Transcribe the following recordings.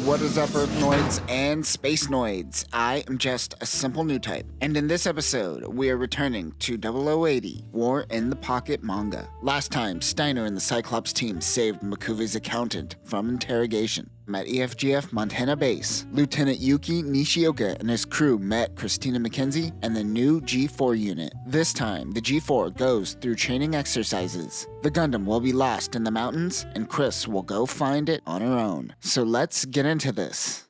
What is up, Earthnoids and Spacenoids? I am just a simple new type, and in this episode, we are returning to 0080 War in the Pocket manga. Last time, Steiner and the Cyclops team saved Makuve's accountant from interrogation. At EFGF Montana Base, Lieutenant Yuki Nishioka and his crew met Christina McKenzie and the new G4 unit. This time, the G4 goes through training exercises. The Gundam will be lost in the mountains, and Chris will go find it on her own. So let's get into this.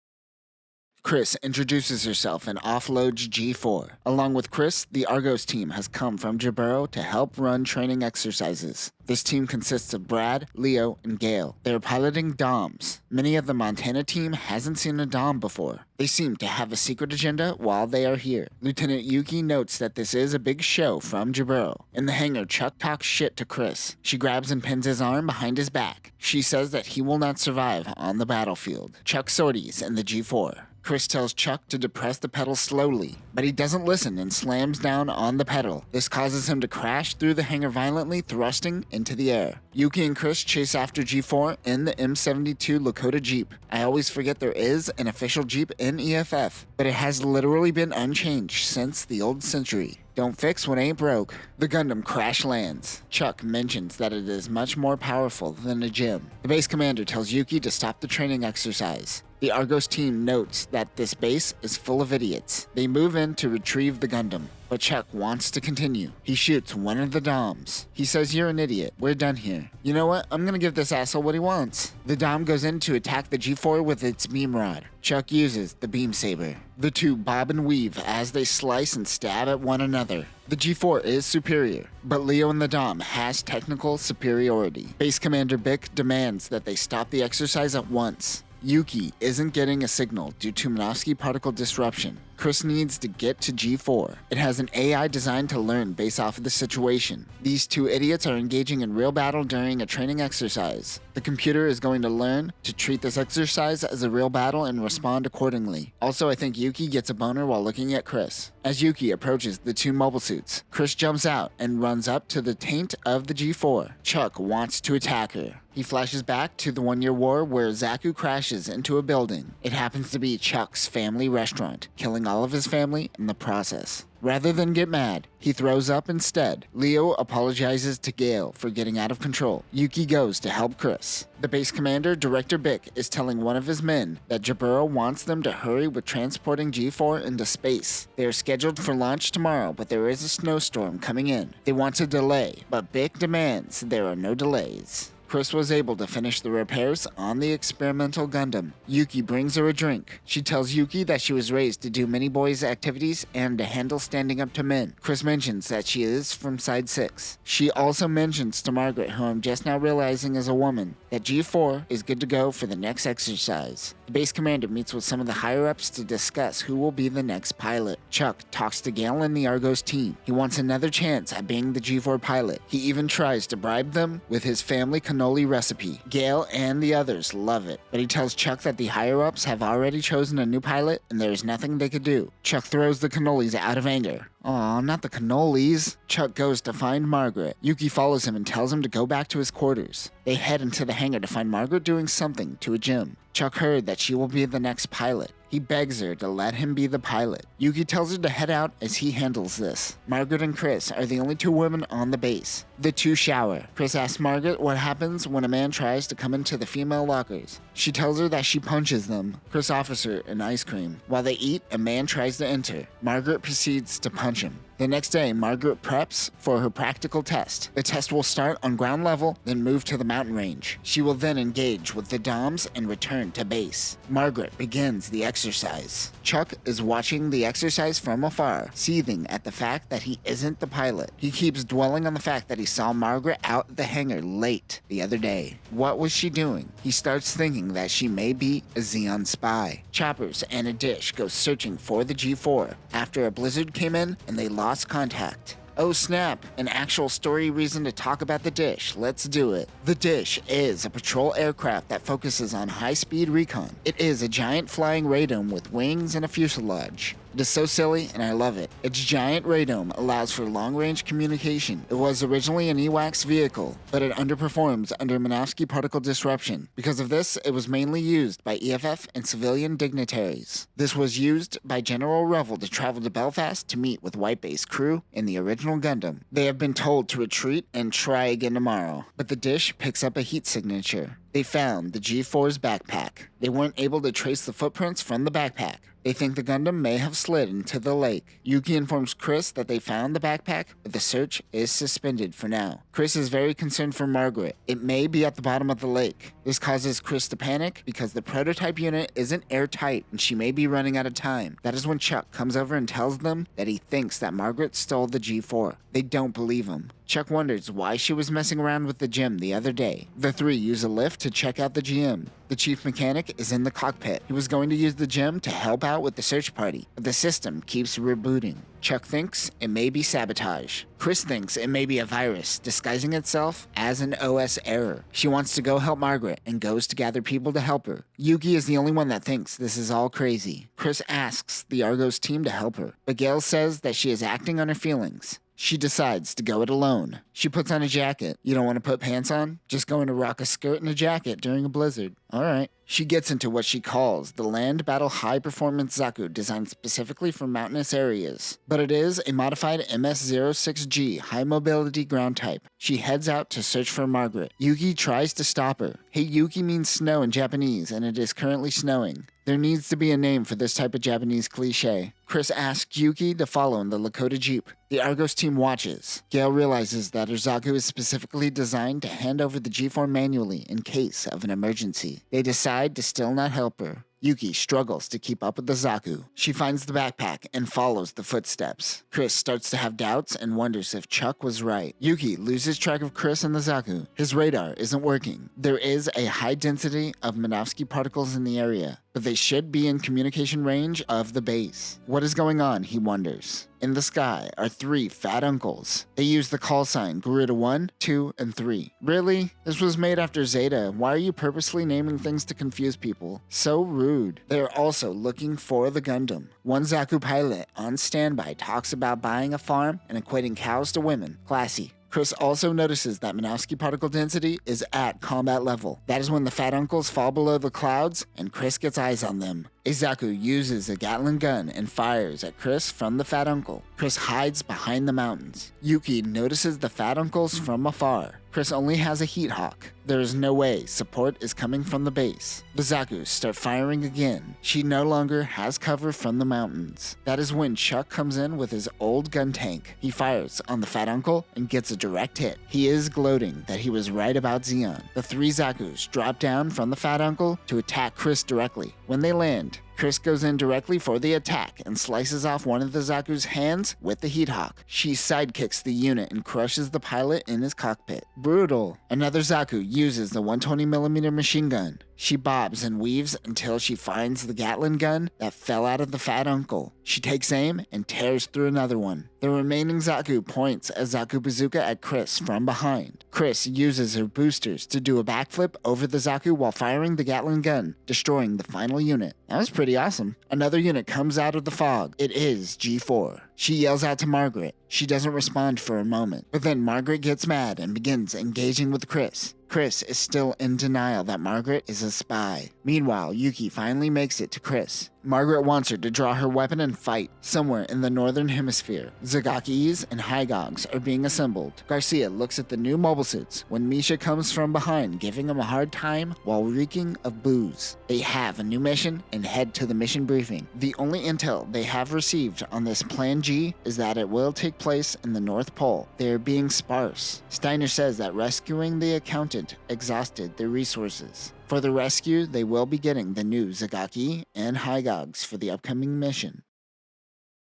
Chris introduces herself and offloads G4. Along with Chris, the Argos team has come from Jaburo to help run training exercises. This team consists of Brad, Leo, and Gale. They are piloting DOMs. Many of the Montana team hasn't seen a DOM before. They seem to have a secret agenda while they are here. Lieutenant Yuki notes that this is a big show from Jaburo. In the hangar, Chuck talks shit to Chris. She grabs and pins his arm behind his back. She says that he will not survive on the battlefield. Chuck sorties in the G4. Chris tells Chuck to depress the pedal slowly, but he doesn't listen and slams down on the pedal. This causes him to crash through the hangar violently, thrusting into the air. Yuki and Chris chase after G4 in the M72 Lakota Jeep. I always forget there is an official Jeep in EFF, but it has literally been unchanged since the old century. Don't fix what ain't broke. The Gundam crash lands. Chuck mentions that it is much more powerful than a gym. The base commander tells Yuki to stop the training exercise. The Argos team notes that this base is full of idiots. They move in to retrieve the Gundam, but Chuck wants to continue. He shoots one of the DOMs. He says, "You're an idiot. We're done here." You know what? I'm gonna give this asshole what he wants. The DOM goes in to attack the G4 with its beam rod. Chuck uses the beam saber. The two bob and weave as they slice and stab at one another. The G4 is superior, but Leo and the DOM has technical superiority. Base Commander Bick demands that they stop the exercise at once. Yuki isn't getting a signal due to Minovsky particle disruption. Chris needs to get to G4. It has an AI designed to learn based off of the situation. These two idiots are engaging in real battle during a training exercise. The computer is going to learn to treat this exercise as a real battle and respond accordingly. Also, I think Yuki gets a boner while looking at Chris. As Yuki approaches the two mobile suits, Chris jumps out and runs up to the taint of the G4. Chuck wants to attack her. He flashes back to the one-year war where Zaku crashes into a building. It happens to be Chuck's family restaurant, killing all of his family in the process. Rather than get mad, he throws up instead. Leo apologizes to Gale for getting out of control. Yuki goes to help Chris. The base commander, Director Bick, is telling one of his men that Jaburo wants them to hurry with transporting G4 into space. They are scheduled for launch tomorrow, but there is a snowstorm coming in. They want to delay, but Bick demands there are no delays. Chris was able to finish the repairs on the experimental Gundam. Yuki brings her a drink. She tells Yuki that she was raised to do many boys' activities and to handle standing up to men. Chris mentions that she is from Side 6. She also mentions to Margaret, who I'm just now realizing is a woman, that G4 is good to go for the next exercise. The base commander meets with some of the higher-ups to discuss who will be the next pilot. Chuck talks to Gale and the Argos team. He wants another chance at being the G4 pilot. He even tries to bribe them with his family cannoli recipe. Gale and the others love it, but he tells Chuck that the higher-ups have already chosen a new pilot and there is nothing they could do. Chuck throws the cannolis out of anger. Aw, not the cannolis. Chuck goes to find Margaret. Yuki follows him and tells him to go back to his quarters. They head into the hangar to find Margaret doing something to a gym. Chuck heard that she will be the next pilot. He begs her to let him be the pilot. Yuki tells her to head out as he handles this. Margaret and Chris are the only two women on the base. The two shower. Chris asks Margaret what happens when a man tries to come into the female lockers. She tells her that she punches them. Chris offers her an ice cream. While they eat, a man tries to enter. Margaret proceeds to punch him. The next day, Margaret preps for her practical test. The test will start on ground level, then move to the mountain range. She will then engage with the DOMs and return to base. Margaret begins the exercise. Chuck is watching the exercise from afar, seething at the fact that he isn't the pilot. He keeps dwelling on the fact that he saw Margaret out at the hangar late the other day. What was she doing? He starts thinking that she may be a Xeon spy. Choppers and a dish go searching for the G4 after a blizzard came in and they lost contact. Oh snap, an actual story reason to talk about the dish. Let's do it. The dish is a patrol aircraft that focuses on high-speed recon. It is a giant flying radome with wings and a fuselage. It is so silly and I love it. Its giant radome allows for long-range communication. It was originally an EWAX vehicle, but it underperforms under Minovsky particle disruption. Because of this, it was mainly used by EFF and civilian dignitaries. This was used by General Revel to travel to Belfast to meet with White Base crew in the original Gundam. They have been told to retreat and try again tomorrow, but the dish picks up a heat signature. They found the G4's backpack. They weren't able to trace the footprints from the backpack. They think the Gundam may have slid into the lake. Yuki informs Chris that they found the backpack, but the search is suspended for now. Chris is very concerned for Margaret. It may be at the bottom of the lake. This causes Chris to panic because the prototype unit isn't airtight and she may be running out of time. That is when Chuck comes over and tells them that he thinks that Margaret stole the G4. They don't believe him. Chuck wonders why she was messing around with the gym the other day. The three use a lift to check out the GM. The chief mechanic is in the cockpit. He was going to use the gym to help out with the search party, but the system keeps rebooting. Chuck thinks it may be sabotage. Chris thinks it may be a virus disguising itself as an OS error. She wants to go help Margaret and goes to gather people to help her. Yuki is the only one that thinks this is all crazy. Chris asks the Argos team to help her, but Gail says that she is acting on her feelings. She decides to go it alone. She puts on a jacket. You don't want to put pants on? Just going to rock a skirt and a jacket during a blizzard. Alright. She gets into what she calls the Land Battle High Performance Zaku designed specifically for mountainous areas. But it is a modified MS-06G high mobility ground type. She heads out to search for Margaret. Yuki tries to stop her. Hey, Yuki means snow in Japanese, and it is currently snowing. There needs to be a name for this type of Japanese cliche. Chris asks Yuki to follow in the Lakota Jeep. The Argos team watches. Gail realizes that her Zaku is specifically designed to hand over the G4 manually in case of an emergency. They decide to still not help her. Yuki struggles to keep up with the Zaku. She finds the backpack and follows the footsteps. Chris starts to have doubts and wonders if Chuck was right. Yuki loses track of Chris and the Zaku. His radar isn't working. There is a high density of Minovsky particles in the area, but they should be in communication range of the base. What is going on, he wonders. In the sky are three fat uncles. They use the call sign Garuda 1, 2, and 3. Really? This was made after Zeta. Why are you purposely naming things to confuse people? So rude. They are also looking for the Gundam. One Zaku pilot on standby talks about buying a farm and equating cows to women. Classy. Chris also notices that Minovsky particle density is at combat level. That is when the fat uncles fall below the clouds and Chris gets eyes on them. A Zaku uses a Gatling gun and fires at Chris from the fat uncle. Chris hides behind the mountains. Yuki notices the fat uncles from afar. Chris only has a heat hawk. There is no way support is coming from the base. The Zakus start firing again. She no longer has cover from the mountains. That is when Chuck comes in with his old gun tank. He fires on the fat uncle and gets a direct hit. He is gloating that he was right about Zeon. The three Zakus drop down from the fat uncle to attack Chris directly. When they land, Chris goes in directly for the attack and slices off one of the Zaku's hands with the heat hawk. She sidekicks the unit and crushes the pilot in his cockpit. Brutal. Another Zaku uses the 120mm machine gun. She bobs and weaves until she finds the Gatling gun that fell out of the fat uncle. She takes aim and tears through another one. The remaining Zaku points a Zaku bazooka at Chris from behind. Chris uses her boosters to do a backflip over the Zaku while firing the Gatling gun, destroying the final unit. That was pretty awesome. Another unit comes out of the fog. It is G4. She yells out to Margaret. She doesn't respond for a moment, but then Margaret gets mad and begins engaging with Chris. Chris is still in denial that Margaret is a spy. Meanwhile, Yuki finally makes it to Chris. Margaret wants her to draw her weapon and fight. Somewhere in the northern hemisphere, Zagakis and Hygogs are being assembled. Garcia looks at the new mobile suits when Misha comes from behind, giving him a hard time while reeking of booze. They have a new mission and head to the mission briefing. The only intel they have received on this Plan G is that it will take place in the North Pole. They are being sparse. Steiner says that rescuing the accountant exhausted their resources. For the rescue, they will be getting the new Zagaki and Hygogs for the upcoming mission.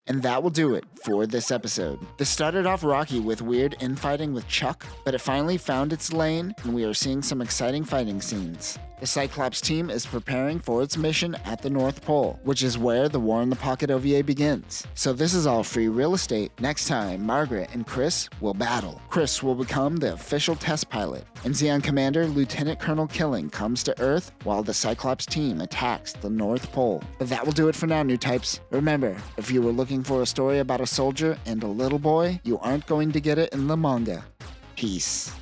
And that will do it for this episode. This started off rocky with weird infighting with Chuck, but it finally found its lane, and we are seeing some exciting fighting scenes. The Cyclops team is preparing for its mission at the North Pole, which is where the War in the Pocket OVA begins. So this is all free real estate. Next time, Margaret and Chris will battle. Chris will become the official test pilot, and Zeon Commander Lieutenant Colonel Killing comes to Earth while the Cyclops team attacks the North Pole. But that will do it for now, new types. Remember, if you were looking for a story about a soldier and a little boy, you aren't going to get it in the manga. Peace.